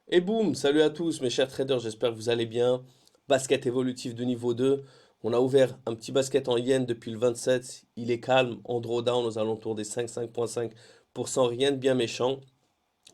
Et boum, salut à tous mes chers traders, j'espère que vous allez bien. Basket évolutif de niveau 2. On a ouvert un petit basket en yen depuis le 27. Il est calme, en drawdown aux alentours des 5,5%, rien de bien méchant.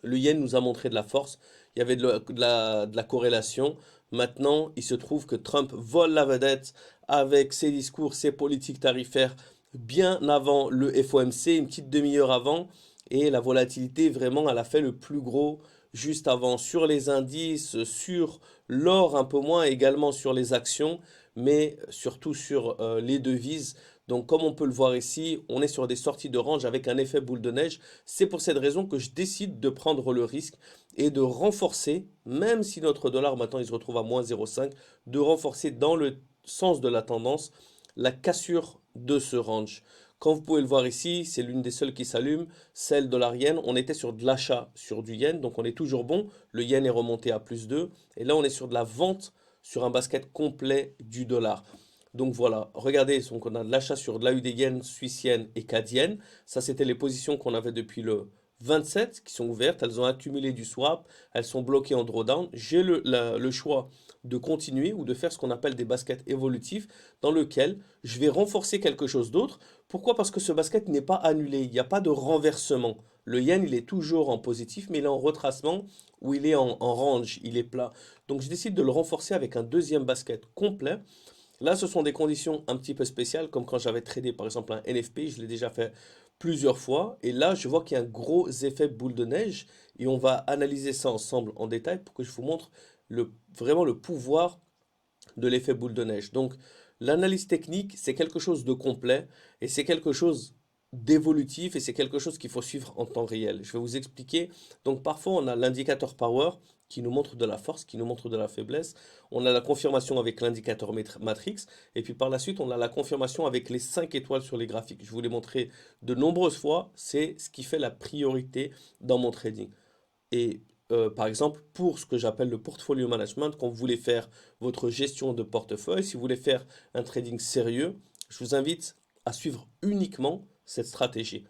Le yen nous a montré de la force, il y avait de la corrélation. Maintenant, il se trouve que Trump vole la vedette avec ses discours, ses politiques tarifaires bien avant le FOMC, une petite demi-heure avant. Et la volatilité, vraiment, elle a fait le plus gros juste avant sur les indices, sur l'or un peu moins, également sur les actions, mais surtout sur les devises. Donc comme on peut le voir ici, on est sur des sorties de range avec un effet boule de neige. C'est pour cette raison que je décide de prendre le risque et de renforcer, même si notre dollar maintenant il se retrouve à moins 0,5, de renforcer dans le sens de la tendance la cassure de ce range. Quand vous pouvez le voir ici, c'est l'une des seules qui s'allume, celle dollar-yen. On était sur de l'achat sur du yen, donc on est toujours bon. Le yen est remonté à plus 2. Et là, on est sur de la vente sur un basket complet du dollar. Donc voilà, regardez, donc on a de l'achat sur de l'AUD yen, suisse yen et CAD yen. Ça, c'était les positions qu'on avait depuis le 27 qui sont ouvertes. Elles ont accumulé du swap, elles sont bloquées en drawdown. J'ai le choix de continuer ou de faire ce qu'on appelle des baskets évolutifs dans lequel je vais renforcer quelque chose d'autre. Pourquoi? Parce que ce basket n'est pas annulé, il n'y a pas de renversement. Le yen, il est toujours en positif, mais il est en retracement ou il est en range, il est plat. Donc je décide de le renforcer avec un deuxième basket complet. Là, ce sont des conditions un petit peu spéciales, comme quand j'avais tradé par exemple un NFP, je l'ai déjà fait plusieurs fois. Et là, je vois qu'il y a un gros effet boule de neige et on va analyser ça ensemble en détail pour que je vous montre vraiment le pouvoir de l'effet boule de neige. Donc, l'analyse technique, c'est quelque chose de complet et c'est quelque chose d'évolutif et c'est quelque chose qu'il faut suivre en temps réel. Je vais vous expliquer. Donc, parfois, on a l'indicateur power qui nous montre de la force, qui nous montre de la faiblesse. On a la confirmation avec l'indicateur matrix. Et puis par la suite, on a la confirmation avec les 5 étoiles sur les graphiques. Je vous l'ai montré de nombreuses fois. C'est ce qui fait la priorité dans mon trading. Et par exemple, pour ce que j'appelle le portfolio management, quand vous voulez faire votre gestion de portefeuille, si vous voulez faire un trading sérieux, je vous invite à suivre uniquement cette stratégie.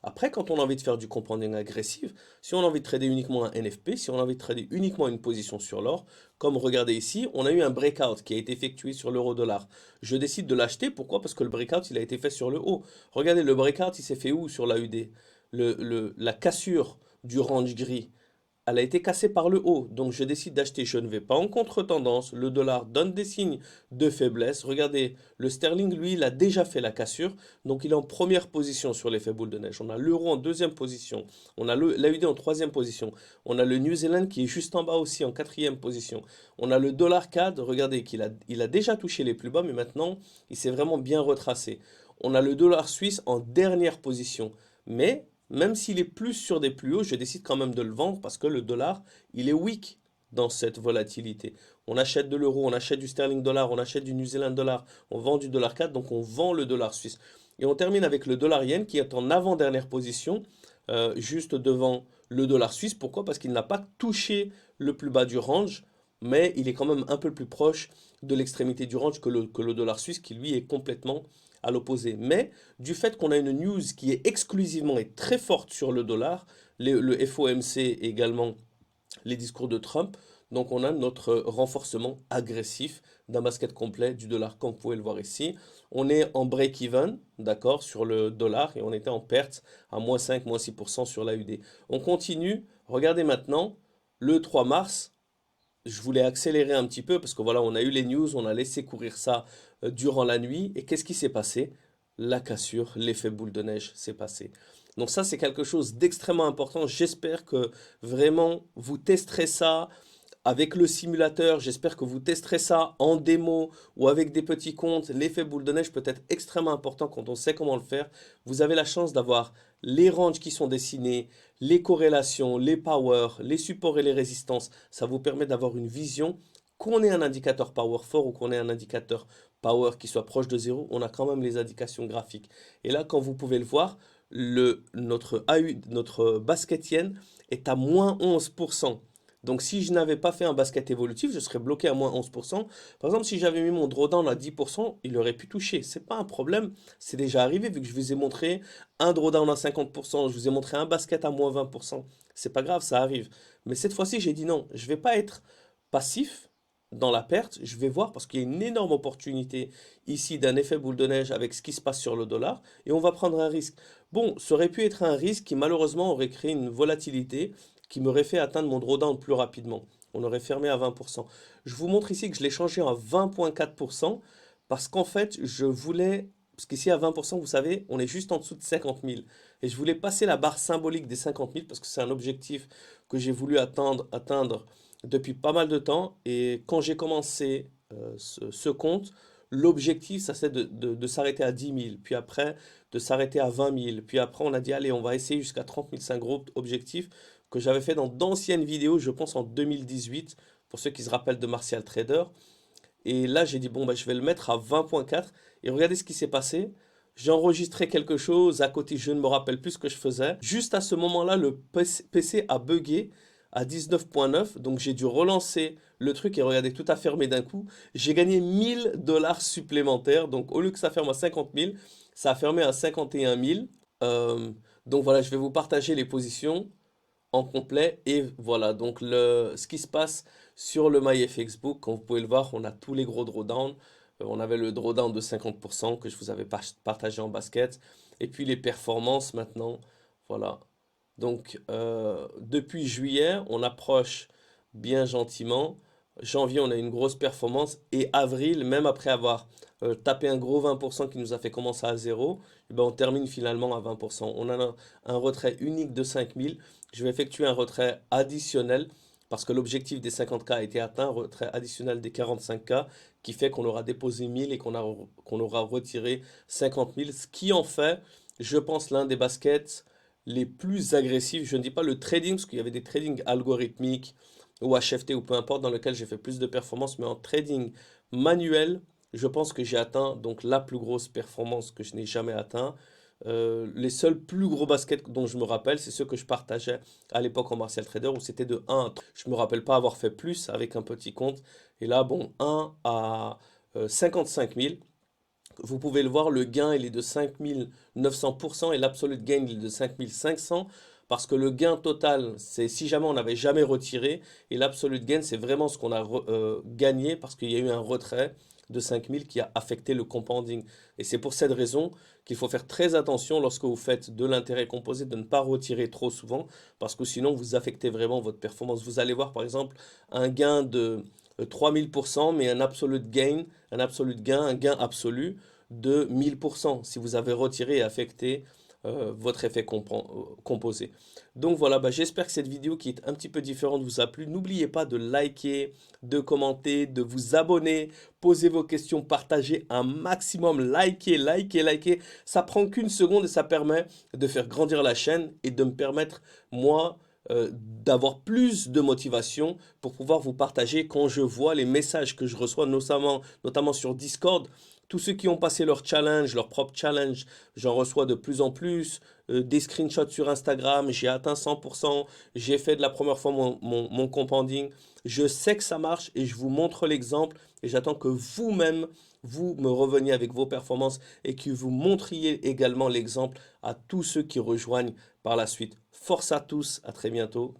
Après, quand on a envie de faire du compounding agressif, si on a envie de trader uniquement un NFP, si on a envie de trader uniquement une position sur l'or, comme regardez ici, on a eu un breakout qui a été effectué sur l'euro-dollar. Je décide de l'acheter, pourquoi? Parce que le breakout, il a été fait sur le haut. Regardez, le breakout, il s'est fait où sur l'AUD? La cassure du range gris, elle a été cassée par le haut, donc je décide d'acheter. Je ne vais pas en contre-tendance. Le dollar donne des signes de faiblesse. Regardez, le sterling, lui, il a déjà fait la cassure, donc il est en première position sur l'effet boule de neige. On a l'euro en deuxième position, on a l'AUD en troisième position, on a le New Zealand qui est juste en bas aussi en quatrième position. On a le dollar CAD, regardez qu'il a déjà touché les plus bas, mais maintenant il s'est vraiment bien retracé. On a le dollar suisse en dernière position, mais même s'il est plus sur des plus hauts, je décide quand même de le vendre parce que le dollar, il est weak dans cette volatilité. On achète de l'euro, on achète du sterling dollar, on achète du New Zealand dollar, on vend du dollar CAD, donc on vend le dollar suisse. Et on termine avec le dollar yen qui est en avant-dernière position, juste devant le dollar suisse. Pourquoi? Parce qu'il n'a pas touché le plus bas du range, mais il est quand même un peu plus proche de l'extrémité du range que le dollar suisse qui lui est complètement à l'opposé. Mais du fait qu'on a une news qui est exclusivement et très forte sur le dollar, le FOMC et également les discours de Trump, donc on a notre renforcement agressif d'un basket complet du dollar, comme vous pouvez le voir ici. On est en break-even, d'accord, sur le dollar et on était en perte à moins 5, moins 6% sur l'AUD. On continue, regardez maintenant, le 3 mars, je voulais accélérer un petit peu parce que voilà, on a eu les news, on a laissé courir ça durant la nuit. Et qu'est-ce qui s'est passé? La cassure, l'effet boule de neige s'est passé. Donc ça, c'est quelque chose d'extrêmement important. J'espère que vraiment vous testerez ça avec le simulateur. J'espère que vous testerez ça en démo ou avec des petits comptes. L'effet boule de neige peut être extrêmement important quand on sait comment le faire. Vous avez la chance d'avoir les ranges qui sont dessinés, les corrélations, les powers, les supports et les résistances. Ça vous permet d'avoir une vision. Qu'on ait un indicateur power fort ou qu'on ait un indicateur power qui soit proche de zéro, on a quand même les indications graphiques. Et là, quand vous pouvez le voir, notre AU, notre basket yen est à moins 11%. Donc si je n'avais pas fait un basket évolutif, je serais bloqué à moins 11%. Par exemple, si j'avais mis mon drawdown à 10%, il aurait pu toucher. C'est pas un problème, c'est déjà arrivé vu que je vous ai montré un drawdown à 50%, je vous ai montré un basket à moins 20%. C'est pas grave, ça arrive. Mais cette fois-ci, j'ai dit non, je vais pas être passif dans la perte, je vais voir parce qu'il y a une énorme opportunité ici d'un effet boule de neige avec ce qui se passe sur le dollar et on va prendre un risque. Bon, ça aurait pu être un risque qui malheureusement aurait créé une volatilité qui m'aurait fait atteindre mon drawdown plus rapidement. On aurait fermé à 20%. Je vous montre ici que je l'ai changé à 20,4% parce qu'en fait, je voulais, parce qu'ici à 20%, vous savez, on est juste en dessous de 50 000. Et je voulais passer la barre symbolique des 50 000 parce que c'est un objectif que j'ai voulu atteindre depuis pas mal de temps. Et quand j'ai commencé ce compte, l'objectif, ça c'est de s'arrêter à 10 000, puis après de s'arrêter à 20 000, puis après on a dit allez, on va essayer jusqu'à 30 000, c'est un gros objectif que j'avais fait dans d'anciennes vidéos, je pense en 2018, pour ceux qui se rappellent de Martial Trader. Et là, j'ai dit, bon, bah, je vais le mettre à 20,4. Et regardez ce qui s'est passé. J'ai enregistré quelque chose à côté, je ne me rappelle plus ce que je faisais. Juste à ce moment-là, le PC a bugué à 19,9. Donc j'ai dû relancer le truc et regardez, tout a fermé d'un coup. J'ai gagné 1000 $ supplémentaires. Donc au lieu que ça ferme à 50 000, ça a fermé à 51 000. Donc voilà, je vais vous partager les positions en complet. Et voilà, donc ce qui se passe sur le MyFXbook, comme vous pouvez le voir, on a tous les gros drawdowns. On avait le drawdown de 50% que je vous avais partagé en basket. Et puis les performances maintenant, voilà. Donc depuis juillet, on approche bien gentiment. Janvier, on a une grosse performance. Et avril, même après avoir tapé un gros 20% qui nous a fait commencer à zéro, eh ben, on termine finalement à 20%. On a un retrait unique de 5000. Je vais effectuer un retrait additionnel parce que l'objectif des 50K a été atteint, retrait additionnel des 45K qui fait qu'on aura déposé 1000 et qu'on aura retiré 50 000, ce qui en fait, je pense, l'un des baskets les plus agressifs. Je ne dis pas le trading, parce qu'il y avait des tradings algorithmiques ou HFT ou peu importe dans lequel j'ai fait plus de performance, mais en trading manuel, je pense que j'ai atteint donc la plus grosse performance que je n'ai jamais atteint. Les seuls plus gros baskets dont je me rappelle, c'est ceux que je partageais à l'époque en Martial Trader où c'était de 1 à 3. Je me rappelle pas avoir fait plus avec un petit compte. Et là, bon, 1 à 55 000. Vous pouvez le voir, le gain il est de 5900% et l'absolute gain il est de 5500 parce que le gain total, c'est si jamais on n'avait jamais retiré et l'absolute gain, c'est vraiment ce qu'on a gagné parce qu'il y a eu un retrait de 5000 qui a affecté le compounding. Et c'est pour cette raison qu'il faut faire très attention lorsque vous faites de l'intérêt composé de ne pas retirer trop souvent parce que sinon vous affectez vraiment votre performance. Vous allez voir par exemple un gain de 3000%, mais un absolute gain, un gain absolu de 1000% si vous avez retiré et affecté votre effet composé. Donc voilà, bah, j'espère que cette vidéo qui est un petit peu différente vous a plu. N'oubliez pas de liker, de commenter, de vous abonner, posez vos questions, partagez un maximum, likez. Ça prend qu'une seconde et ça permet de faire grandir la chaîne et de me permettre, moi, d'avoir plus de motivation pour pouvoir vous partager quand je vois les messages que je reçois, notamment sur Discord. Tous ceux qui ont passé leur challenge, leur propre challenge, j'en reçois de plus en plus. Des screenshots sur Instagram, j'ai atteint 100%, j'ai fait de la première fois mon compounding. Je sais que ça marche et je vous montre l'exemple et j'attends que vous-même, vous me reveniez avec vos performances et que vous montriez également l'exemple à tous ceux qui rejoignent par la suite. Force à tous, à très bientôt.